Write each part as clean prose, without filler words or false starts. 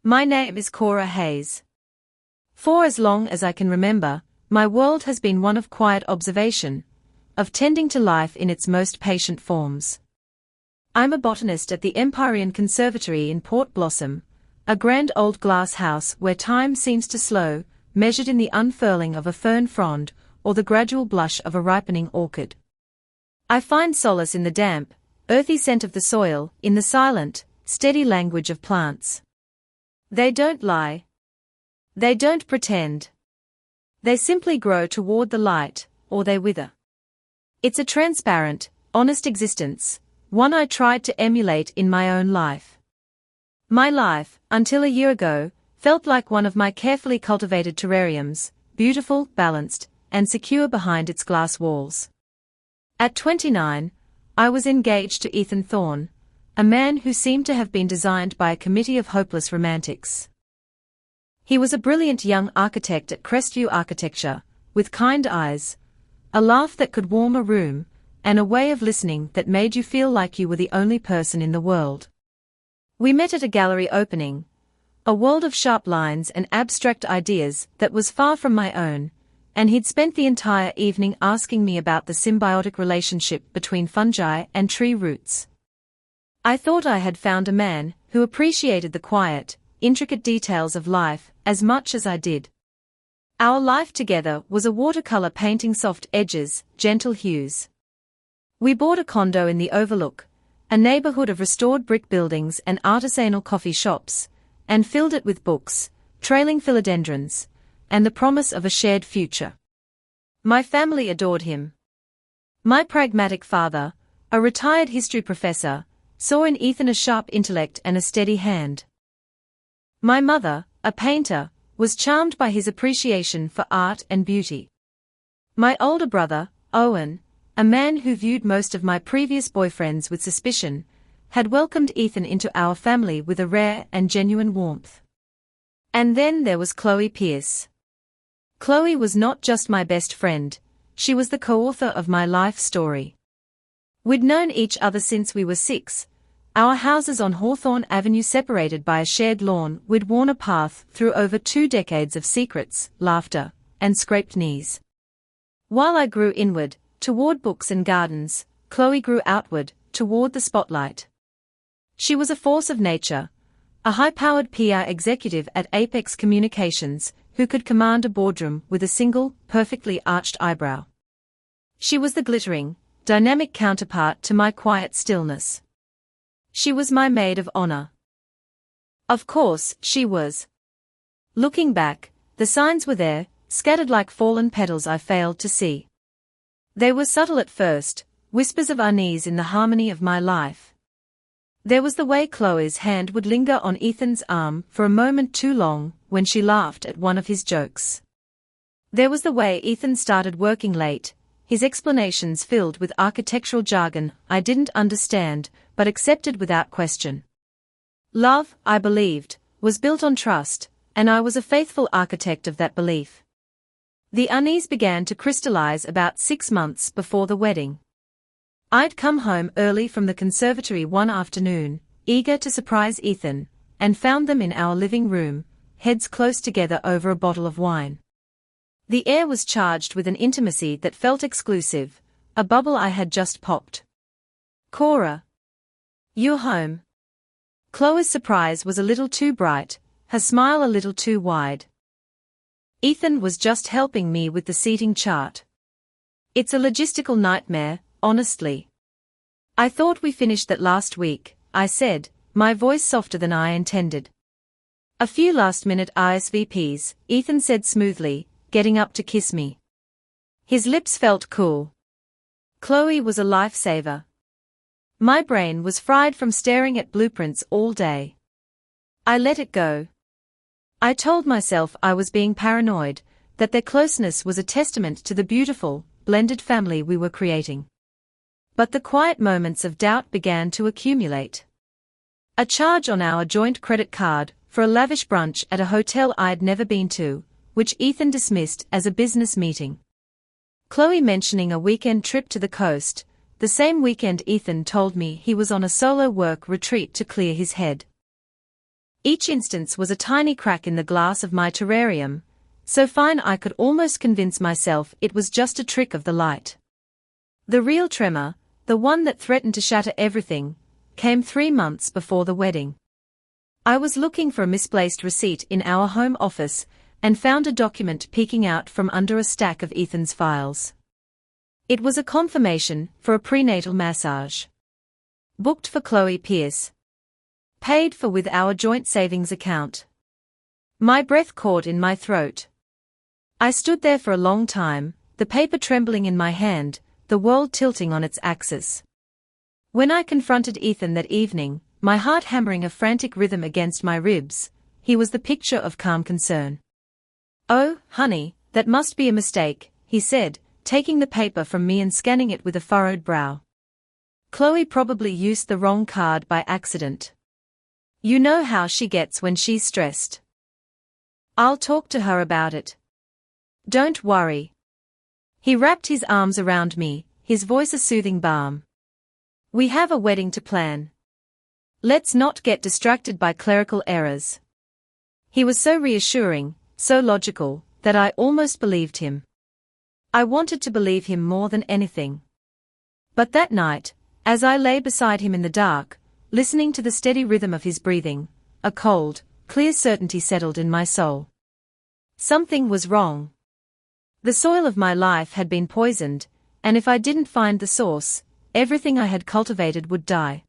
My name is Cora Hayes. For as long as I can remember, my world has been one of quiet observation, of tending to life in its most patient forms. I'm a botanist at the Empyrean Conservatory in Port Blossom, a grand old glass house where time seems to slow, measured in the unfurling of a fern frond or the gradual blush of a ripening orchid. I find solace in the damp, earthy scent of the soil, in the silent, steady language of plants. They don't lie. They don't pretend. They simply grow toward the light, or they wither. It's a transparent, honest existence, one I tried to emulate in my own life. My life, until a year ago, felt like one of my carefully cultivated terrariums, beautiful, balanced, and secure behind its glass walls. At 29, I was engaged to Ethan Thorne, a man who seemed to have been designed by a committee of hopeless romantics. He was a brilliant young architect at Crestview Architecture, with kind eyes, a laugh that could warm a room, and a way of listening that made you feel like you were the only person in the world. We met at a gallery opening, a world of sharp lines and abstract ideas that was far from my own, and he'd spent the entire evening asking me about the symbiotic relationship between fungi and tree roots. I thought I had found a man who appreciated the quiet, intricate details of life as much as I did. Our life together was a watercolor painting soft edges, gentle hues. We bought a condo in the Overlook, a neighborhood of restored brick buildings and artisanal coffee shops, and filled it with books, trailing philodendrons, and the promise of a shared future. My family adored him. My pragmatic father, a retired history professor, saw in Ethan a sharp intellect and a steady hand. My mother, a painter, was charmed by his appreciation for art and beauty. My older brother, Owen, a man who viewed most of my previous boyfriends with suspicion, had welcomed Ethan into our family with a rare and genuine warmth. And then there was Chloe Pierce. Chloe was not just my best friend, she was the co-author of my life story. We'd known each other since we were 6. Our houses on Hawthorne Avenue separated by a shared lawn. We'd worn a path through over 2 decades of secrets, laughter, and scraped knees. While I grew inward, toward books and gardens, Chloe grew outward, toward the spotlight. She was a force of nature, a high-powered PR executive at Apex Communications, who could command a boardroom with a single, perfectly arched eyebrow. She was the glittering, dynamic counterpart to my quiet stillness. She was my maid of honor. Of course, she was. Looking back, the signs were there, scattered like fallen petals I failed to see. They were subtle at first, whispers of unease in the harmony of my life. There was the way Chloe's hand would linger on Ethan's arm for a moment too long when she laughed at one of his jokes. There was the way Ethan started working late, his explanations filled with architectural jargon I didn't understand, but accepted without question. Love, I believed, was built on trust, and I was a faithful architect of that belief. The unease began to crystallize about 6 months before the wedding. I'd come home early from the conservatory one afternoon, eager to surprise Ethan, and found them in our living room, heads close together over a bottle of wine. The air was charged with an intimacy that felt exclusive, a bubble I had just popped. Cora. You're home. Chloe's surprise was a little too bright, her smile a little too wide. Ethan was just helping me with the seating chart. It's a logistical nightmare, honestly. I thought we finished that last week, I said, my voice softer than I intended. A few last-minute RSVPs, Ethan said smoothly, getting up to kiss me. His lips felt cool. Chloe was a lifesaver. My brain was fried from staring at blueprints all day. I let it go. I told myself I was being paranoid, that their closeness was a testament to the beautiful, blended family we were creating. But the quiet moments of doubt began to accumulate. A charge on our joint credit card for a lavish brunch at a hotel I'd never been to, which Ethan dismissed as a business meeting. Chloe mentioning a weekend trip to the coast, the same weekend Ethan told me he was on a solo work retreat to clear his head. Each instance was a tiny crack in the glass of my terrarium, so fine I could almost convince myself it was just a trick of the light. The real tremor, the one that threatened to shatter everything, came 3 months before the wedding. I was looking for a misplaced receipt in our home office and found a document peeking out from under a stack of Ethan's files. It was a confirmation for a prenatal massage. Booked for Chloe Pierce. Paid for with our joint savings account. My breath caught in my throat. I stood there for a long time, the paper trembling in my hand, the world tilting on its axis. When I confronted Ethan that evening, my heart hammering a frantic rhythm against my ribs, he was the picture of calm concern. "Oh, honey, that must be a mistake," he said, taking the paper from me and scanning it with a furrowed brow. "Chloe probably used the wrong card by accident. You know how she gets when she's stressed. I'll talk to her about it. Don't worry." He wrapped his arms around me, his voice a soothing balm. "We have a wedding to plan. Let's not get distracted by clerical errors." He was so reassuring, so logical, that I almost believed him. I wanted to believe him more than anything. But that night, as I lay beside him in the dark, listening to the steady rhythm of his breathing, a cold, clear certainty settled in my soul. Something was wrong. The soil of my life had been poisoned, and if I didn't find the source, everything I had cultivated would die.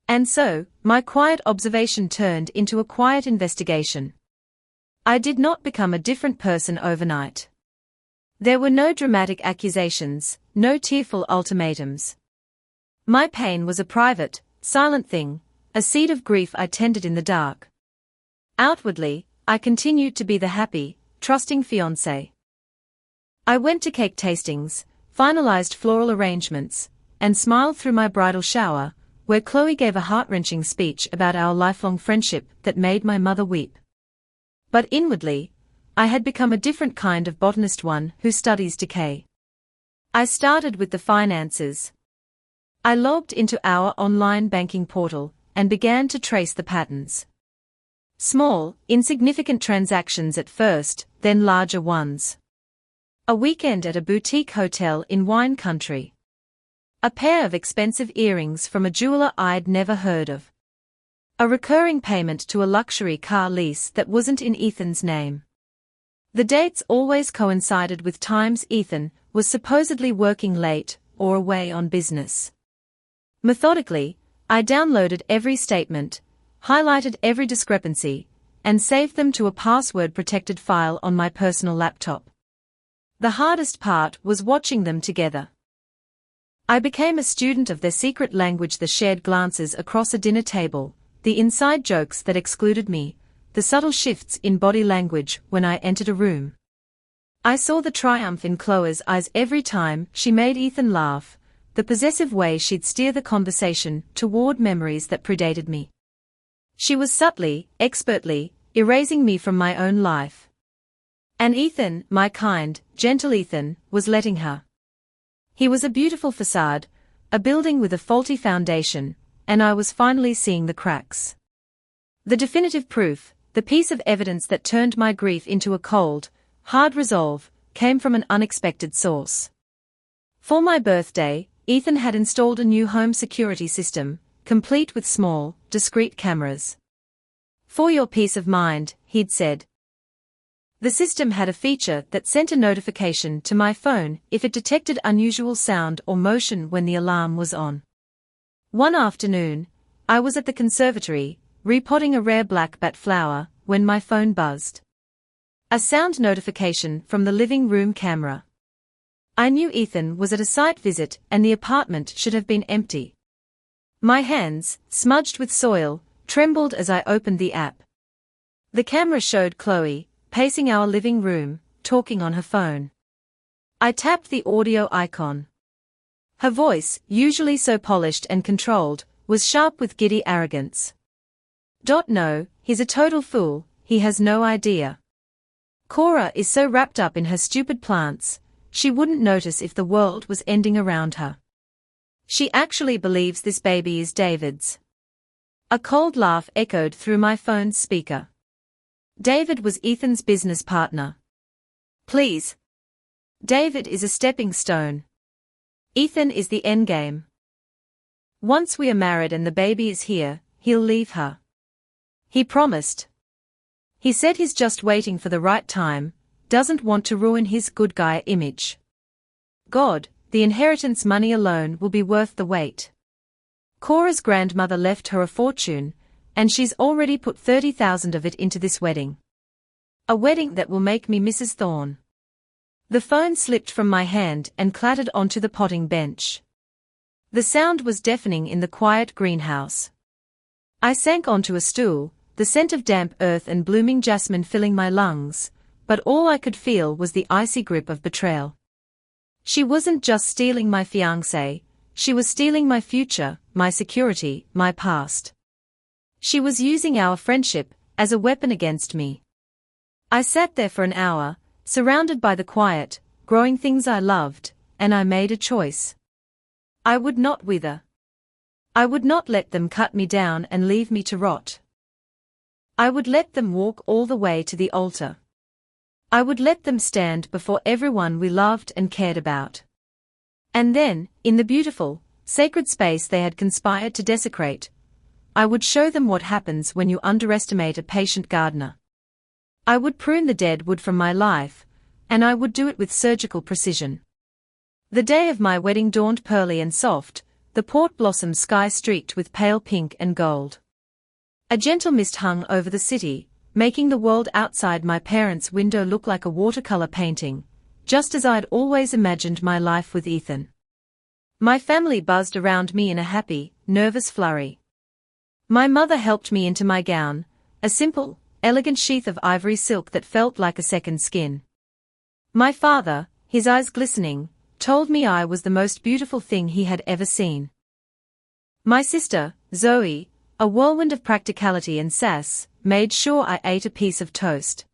And so, my quiet observation turned into a quiet investigation. I did not become a different person overnight. There were no dramatic accusations, no tearful ultimatums. My pain was a private, silent thing, a seed of grief I tended in the dark. Outwardly, I continued to be the happy, trusting fiancé. I went to cake tastings, finalized floral arrangements, and smiled through my bridal shower, where Chloe gave a heart-wrenching speech about our lifelong friendship that made my mother weep. But inwardly, I had become a different kind of botanist, one who studies decay. I started with the finances. I logged into our online banking portal and began to trace the patterns. Small, insignificant transactions at first, then larger ones. A weekend at a boutique hotel in wine country. A pair of expensive earrings from a jeweler I'd never heard of. A recurring payment to a luxury car lease that wasn't in Ethan's name. The dates always coincided with times Ethan was supposedly working late or away on business. Methodically, I downloaded every statement, highlighted every discrepancy, and saved them to a password-protected file on my personal laptop. The hardest part was watching them together. I became a student of their secret language, the shared glances across a dinner table, the inside jokes that excluded me, the subtle shifts in body language when I entered a room. I saw the triumph in Chloe's eyes every time she made Ethan laugh, the possessive way she'd steer the conversation toward memories that predated me. She was subtly, expertly, erasing me from my own life. And Ethan, my kind, gentle Ethan, was letting her. He was a beautiful facade, a building with a faulty foundation, and I was finally seeing the cracks. The definitive proof, the piece of evidence that turned my grief into a cold, hard resolve, came from an unexpected source. For my birthday, Ethan had installed a new home security system, complete with small, discreet cameras. "For your peace of mind," he'd said. The system had a feature that sent a notification to my phone if it detected unusual sound or motion when the alarm was on. One afternoon, I was at the conservatory, repotting a rare black bat flower, when my phone buzzed. A sound notification from the living room camera. I knew Ethan was at a site visit and the apartment should have been empty. My hands, smudged with soil, trembled as I opened the app. The camera showed Chloe, pacing our living room, talking on her phone. I tapped the audio icon. Her voice, usually so polished and controlled, was sharp with giddy arrogance. "No, he's a total fool, he has no idea. Cora is so wrapped up in her stupid plants, she wouldn't notice if the world was ending around her. She actually believes this baby is David's. A cold laugh echoed through my phone's speaker. David was Ethan's business partner. Please. David is a stepping stone. Ethan is the endgame. Once we are married and the baby is here, he'll leave her. He promised. He said he's just waiting for the right time, doesn't want to ruin his good guy image. God, the inheritance money alone will be worth the wait. Cora's grandmother left her a fortune, and she's already put 30,000 of it into this wedding. A wedding that will make me Mrs. Thorne. The phone slipped from my hand and clattered onto the potting bench. The sound was deafening in the quiet greenhouse. I sank onto a stool, the scent of damp earth and blooming jasmine filling my lungs, but all I could feel was the icy grip of betrayal. She wasn't just stealing my fiancé, she was stealing my future, my security, my past. She was using our friendship as a weapon against me. I sat there for an hour, surrounded by the quiet, growing things I loved, and I made a choice. I would not wither. I would not let them cut me down and leave me to rot. I would let them walk all the way to the altar. I would let them stand before everyone we loved and cared about. And then, in the beautiful, sacred space they had conspired to desecrate, I would show them what happens when you underestimate a patient gardener. I would prune the dead wood from my life, and I would do it with surgical precision. The day of my wedding dawned pearly and soft, the port blossom sky streaked with pale pink and gold. A gentle mist hung over the city, making the world outside my parents' window look like a watercolor painting, just as I'd always imagined my life with Ethan. My family buzzed around me in a happy, nervous flurry. My mother helped me into my gown, a simple, elegant sheath of ivory silk that felt like a second skin. My father, his eyes glistening, told me I was the most beautiful thing he had ever seen. My sister, Zoe, a whirlwind of practicality and sass, made sure I ate a piece of toast.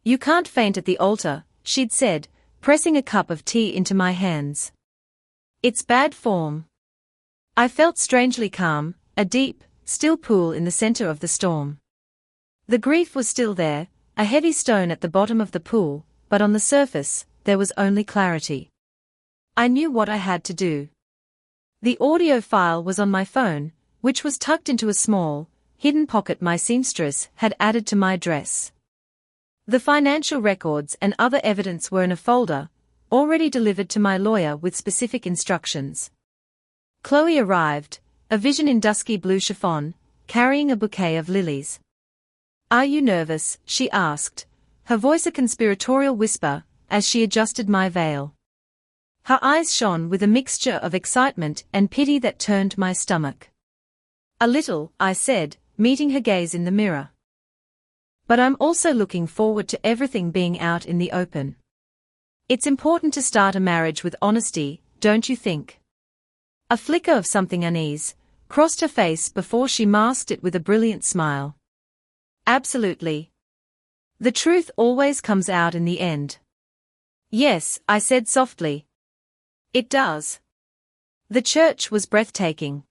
You can't faint at the altar, she'd said, pressing a cup of tea into my hands. It's bad form. I felt strangely calm, a deep, still pool in the center of the storm. The grief was still there, a heavy stone at the bottom of the pool, but on the surface, there was only clarity. I knew what I had to do. The audio file was on my phone, which was tucked into a small, hidden pocket my seamstress had added to my dress. The financial records and other evidence were in a folder, already delivered to my lawyer with specific instructions. Chloe arrived, a vision in dusky blue chiffon, carrying a bouquet of lilies. Are you nervous? She asked, her voice a conspiratorial whisper, as she adjusted my veil. Her eyes shone with a mixture of excitement and pity that turned my stomach. A little, I said, meeting her gaze in the mirror. But I'm also looking forward to everything being out in the open. It's important to start a marriage with honesty, don't you think? A flicker of something unease crossed her face before she masked it with a brilliant smile. Absolutely. The truth always comes out in the end. Yes, I said softly. It does. The church was breathtaking.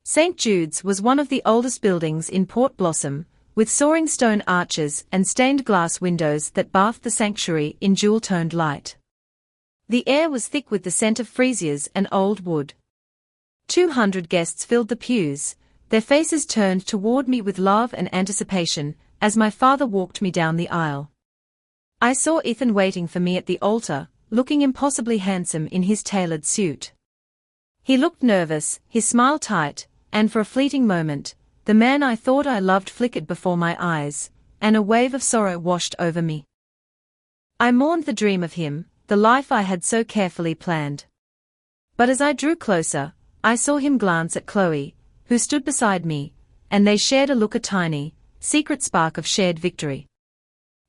St. Jude's was one of the oldest buildings in Port Blossom, with soaring stone arches and stained glass windows that bathed the sanctuary in jewel-toned light. The air was thick with the scent of freesias and old wood. 200 guests filled the pews, their faces turned toward me with love and anticipation, as my father walked me down the aisle. I saw Ethan waiting for me at the altar, looking impossibly handsome in his tailored suit. He looked nervous, his smile tight, and for a fleeting moment, the man I thought I loved flickered before my eyes, and a wave of sorrow washed over me. I mourned the dream of him, the life I had so carefully planned. But as I drew closer, I saw him glance at Chloe, who stood beside me, and they shared a look, a tiny, secret spark of shared victory.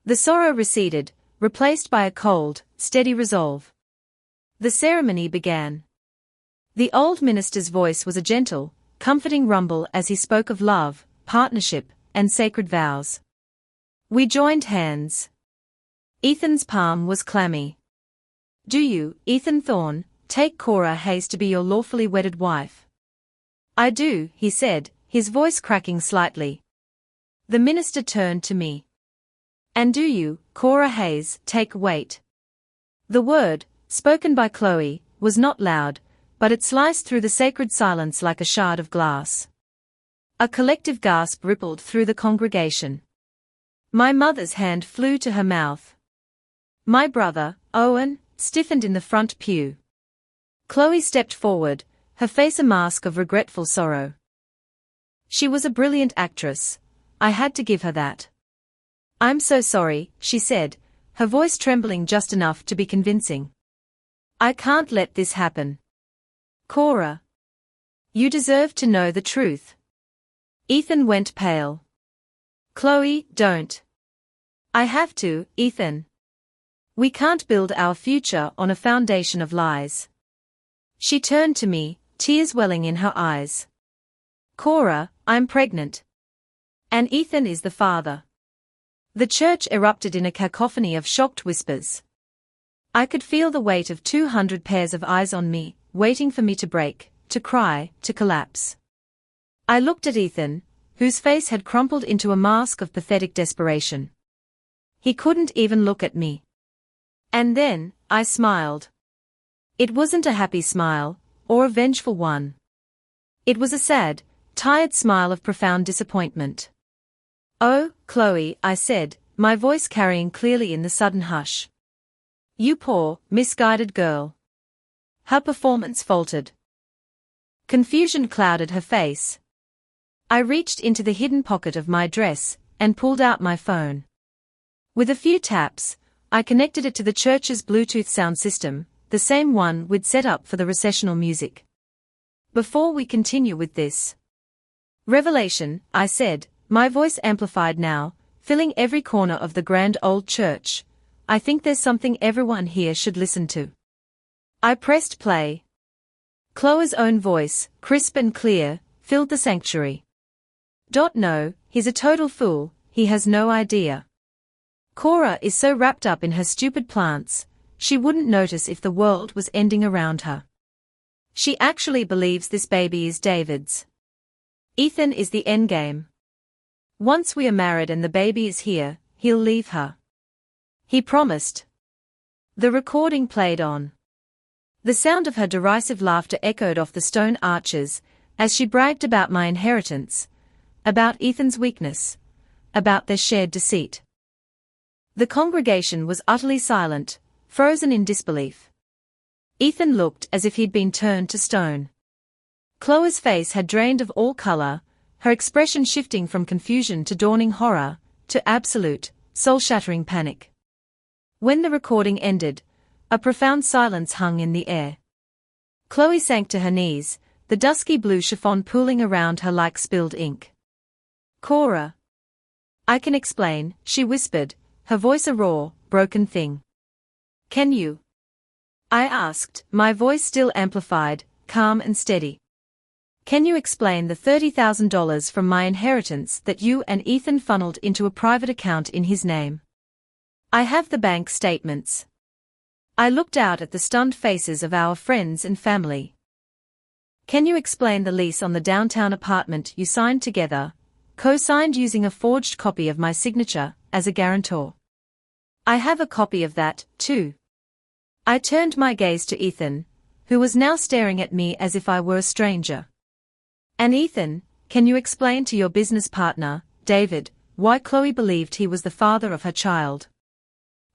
The sorrow receded, replaced by a cold, steady resolve. The ceremony began. The old minister's voice was a gentle, comforting rumble as he spoke of love, partnership, and sacred vows. We joined hands. Ethan's palm was clammy. Do you, Ethan Thorne, take Cora Hayes to be your lawfully wedded wife? I do, he said, his voice cracking slightly. The minister turned to me. "And do you, Cora Hayes, take weight?" The word, spoken by Chloe, was not loud, but it sliced through the sacred silence like a shard of glass. A collective gasp rippled through the congregation. My mother's hand flew to her mouth. My brother, Owen, stiffened in the front pew. Chloe stepped forward, her face a mask of regretful sorrow. She was a brilliant actress. I had to give her that. "I'm so sorry," she said, her voice trembling just enough to be convincing. "I can't let this happen. Cora. You deserve to know the truth." Ethan went pale. "Chloe, don't." "I have to, Ethan. We can't build our future on a foundation of lies." She turned to me, tears welling in her eyes. "Cora, I'm pregnant. And Ethan is the father." The church erupted in a cacophony of shocked whispers. I could feel the weight of 200 pairs of eyes on me, waiting for me to break, to cry, to collapse. I looked at Ethan, whose face had crumpled into a mask of pathetic desperation. He couldn't even look at me. And then, I smiled. It wasn't a happy smile, or a vengeful one. It was a sad, tired smile of profound disappointment. "Oh, Chloe," I said, my voice carrying clearly in the sudden hush. "You poor, misguided girl." Her performance faltered. Confusion clouded her face. I reached into the hidden pocket of my dress, and pulled out my phone. With a few taps, I connected it to the church's Bluetooth sound system, the same one we'd set up for the recessional music. "Before we continue with this revelation," I said, my voice amplified now, filling every corner of the grand old church, "I think there's something everyone here should listen to." I pressed play. Chloe's own voice, crisp and clear, filled the sanctuary. "No, he's a total fool, he has no idea. Cora is so wrapped up in her stupid plants, she wouldn't notice if the world was ending around her. She actually believes this baby is David's. Ethan is the endgame. Once we are married and the baby is here, he'll leave her. He promised." The recording played on. The sound of her derisive laughter echoed off the stone arches, as she bragged about my inheritance, about Ethan's weakness, about their shared deceit. The congregation was utterly silent, frozen in disbelief. Ethan looked as if he'd been turned to stone. Chloe's face had drained of all color, her expression shifting from confusion to dawning horror, to absolute, soul-shattering panic. When the recording ended, a profound silence hung in the air. Chloe sank to her knees, the dusky blue chiffon pooling around her like spilled ink. "Cora. I can explain," she whispered, her voice a raw, broken thing. "Can you?" I asked, my voice still amplified, calm and steady. "Can you explain the $30,000 from my inheritance that you and Ethan funneled into a private account in his name? I have the bank statements." I looked out at the stunned faces of our friends and family. "Can you explain the lease on the downtown apartment you signed together, co-signed using a forged copy of my signature, as a guarantor? I have a copy of that, too." I turned my gaze to Ethan, who was now staring at me as if I were a stranger. "And Ethan, can you explain to your business partner, David, why Chloe believed he was the father of her child?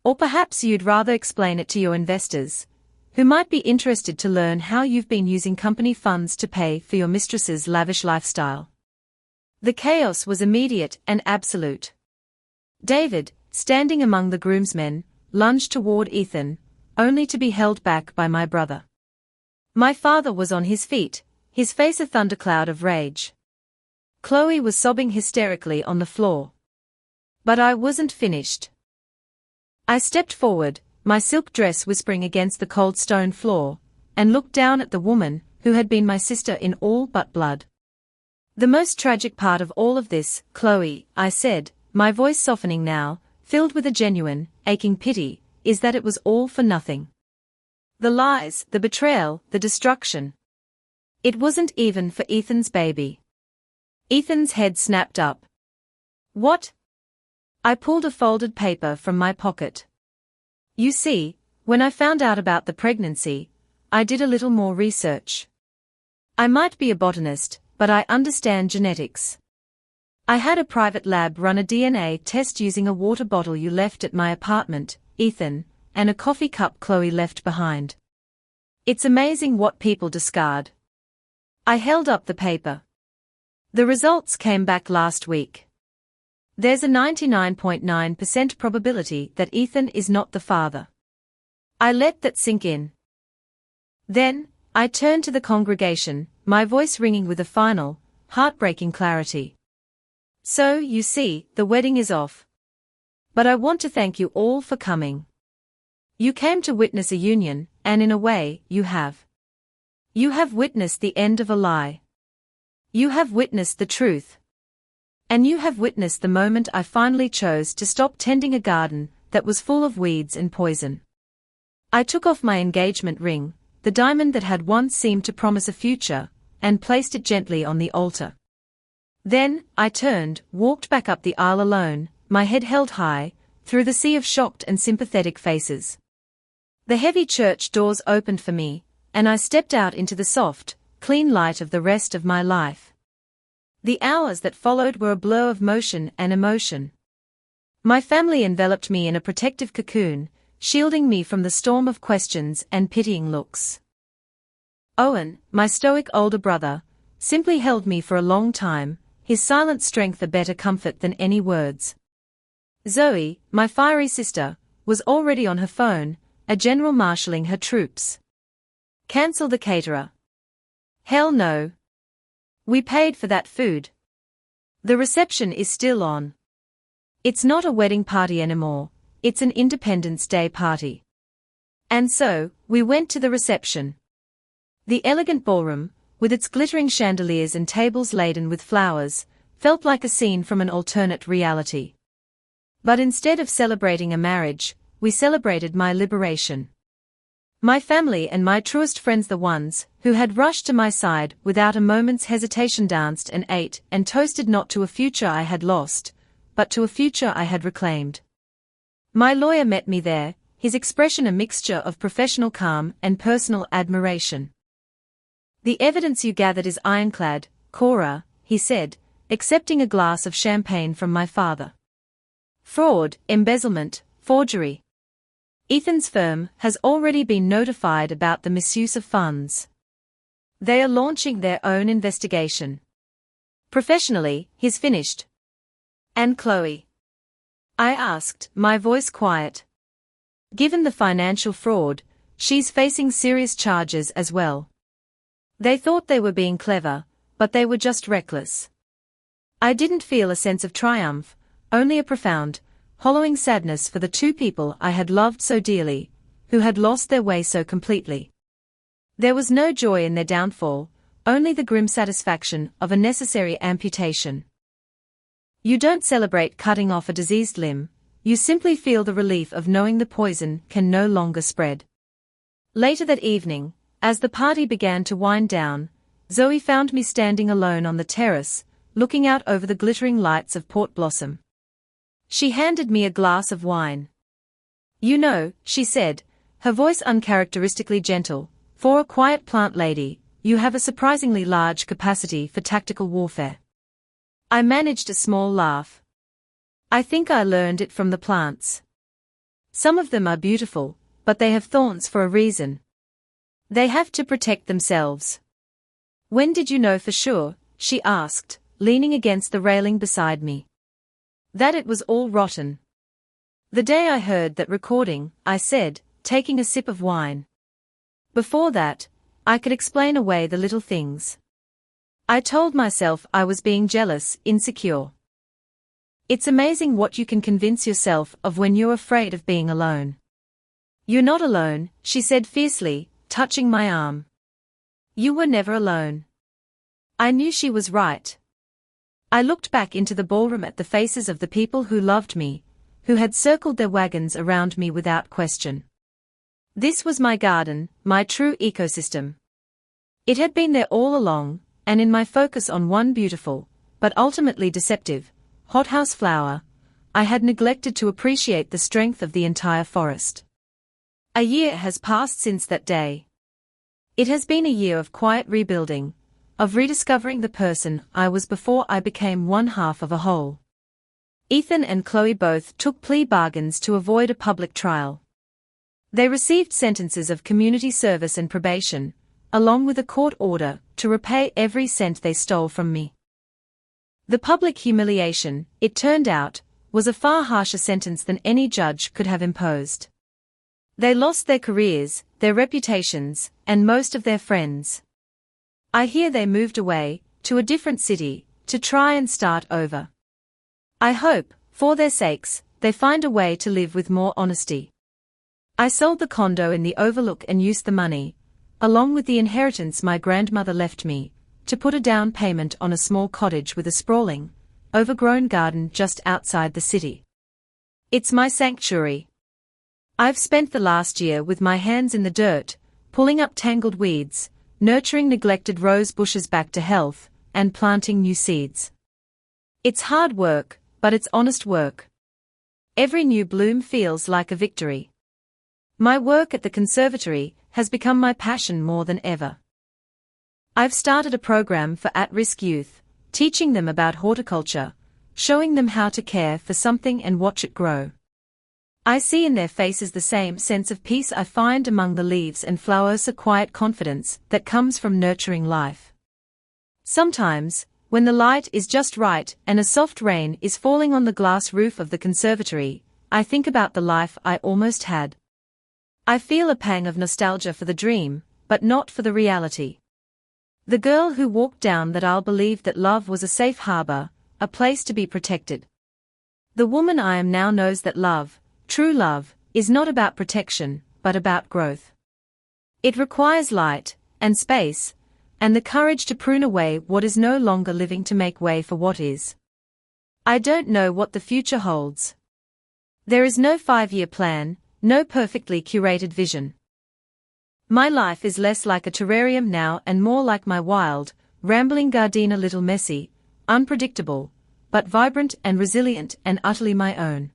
Or perhaps you'd rather explain it to your investors, who might be interested to learn how you've been using company funds to pay for your mistress's lavish lifestyle." The chaos was immediate and absolute. David, standing among the groomsmen, lunged toward Ethan, only to be held back by my brother. My father was on his feet, his face a thundercloud of rage. Chloe was sobbing hysterically on the floor. But I wasn't finished. I stepped forward, my silk dress whispering against the cold stone floor, and looked down at the woman who had been my sister in all but blood. "The most tragic part of all of this, Chloe," I said, my voice softening now, filled with a genuine, aching pity, "is that it was all for nothing. The lies, the betrayal, the destruction. It wasn't even for Ethan's baby. Ethan's head snapped up. What? I pulled a folded paper from my pocket. You see, when I found out about the pregnancy, I did a little more research. I might be a botanist, but I understand genetics. I had a private lab run a DNA test using a water bottle you left at my apartment, Ethan, and a coffee cup Chloe left behind. It's amazing what people discard. I held up the paper. The results came back last week. There's a 99.9% probability that Ethan is not the father. I let that sink in. Then, I turned to the congregation, my voice ringing with a final, heartbreaking clarity. So, you see, the wedding is off. But I want to thank you all for coming. You came to witness a union, and in a way, you have. You have witnessed the end of a lie. You have witnessed the truth. And you have witnessed the moment I finally chose to stop tending a garden that was full of weeds and poison. I took off my engagement ring, the diamond that had once seemed to promise a future, and placed it gently on the altar. Then, I turned, walked back up the aisle alone, my head held high, through the sea of shocked and sympathetic faces. The heavy church doors opened for me, and I stepped out into the soft, clean light of the rest of my life. The hours that followed were a blur of motion and emotion. My family enveloped me in a protective cocoon, shielding me from the storm of questions and pitying looks. Owen, my stoic older brother, simply held me for a long time, his silent strength a better comfort than any words. Zoe, my fiery sister, was already on her phone, a general marshalling her troops. Cancel the caterer. Hell no. We paid for that food. The reception is still on. It's not a wedding party anymore, it's an Independence Day party. And so, we went to the reception. The elegant ballroom, with its glittering chandeliers and tables laden with flowers, felt like a scene from an alternate reality. But instead of celebrating a marriage, we celebrated my liberation. My family and my truest friends, the ones who had rushed to my side without a moment's hesitation, danced and ate and toasted not to a future I had lost, but to a future I had reclaimed. My lawyer met me there, his expression a mixture of professional calm and personal admiration. The evidence you gathered is ironclad, Cora, he said, accepting a glass of champagne from my father. Fraud, embezzlement, forgery. Ethan's firm has already been notified about the misuse of funds. They are launching their own investigation. Professionally, he's finished. And Chloe? I asked, my voice quiet. Given the financial fraud, she's facing serious charges as well. They thought they were being clever, but they were just reckless. I didn't feel a sense of triumph, only a profound, hollowing sadness for the two people I had loved so dearly, who had lost their way so completely. There was no joy in their downfall, only the grim satisfaction of a necessary amputation. You don't celebrate cutting off a diseased limb, you simply feel the relief of knowing the poison can no longer spread. Later that evening, as the party began to wind down, Zoe found me standing alone on the terrace, looking out over the glittering lights of Port Blossom. She handed me a glass of wine. You know, she said, her voice uncharacteristically gentle, for a quiet plant lady, you have a surprisingly large capacity for tactical warfare. I managed a small laugh. I think I learned it from the plants. Some of them are beautiful, but they have thorns for a reason. They have to protect themselves. When did you know for sure? She asked, leaning against the railing beside me. That it was all rotten. The day I heard that recording, I said, taking a sip of wine. Before that, I could explain away the little things. I told myself I was being jealous, insecure. It's amazing what you can convince yourself of when you're afraid of being alone. You're not alone, she said fiercely, touching my arm. You were never alone. I knew she was right. I looked back into the ballroom at the faces of the people who loved me, who had circled their wagons around me without question. This was my garden, my true ecosystem. It had been there all along, and in my focus on one beautiful, but ultimately deceptive, hothouse flower, I had neglected to appreciate the strength of the entire forest. A year has passed since that day. It has been a year of quiet rebuilding, of rediscovering the person I was before I became one half of a whole. Ethan and Chloe both took plea bargains to avoid a public trial. They received sentences of community service and probation, along with a court order to repay every cent they stole from me. The public humiliation, it turned out, was a far harsher sentence than any judge could have imposed. They lost their careers, their reputations, and most of their friends. I hear they moved away, to a different city, to try and start over. I hope, for their sakes, they find a way to live with more honesty. I sold the condo in the Overlook and used the money, along with the inheritance my grandmother left me, to put a down payment on a small cottage with a sprawling, overgrown garden just outside the city. It's my sanctuary. I've spent the last year with my hands in the dirt, pulling up tangled weeds, nurturing neglected rose bushes back to health, and planting new seeds. It's hard work, but it's honest work. Every new bloom feels like a victory. My work at the conservatory has become my passion more than ever. I've started a program for at-risk youth, teaching them about horticulture, showing them how to care for something and watch it grow. I see in their faces the same sense of peace I find among the leaves and flowers, a quiet confidence that comes from nurturing life. Sometimes, when the light is just right and a soft rain is falling on the glass roof of the conservatory, I think about the life I almost had. I feel a pang of nostalgia for the dream, but not for the reality. The girl who walked down that aisle believed that love was a safe harbor, a place to be protected. The woman I am now knows that love, true love, is not about protection, but about growth. It requires light, and space, and the courage to prune away what is no longer living to make way for what is. I don't know what the future holds. There is no 5-year plan, no perfectly curated vision. My life is less like a terrarium now and more like my wild, rambling garden, a little messy, unpredictable, but vibrant and resilient and utterly my own.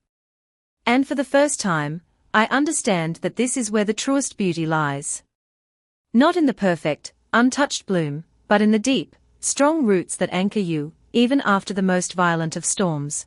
And for the first time, I understand that this is where the truest beauty lies. Not in the perfect, untouched bloom, but in the deep, strong roots that anchor you, even after the most violent of storms.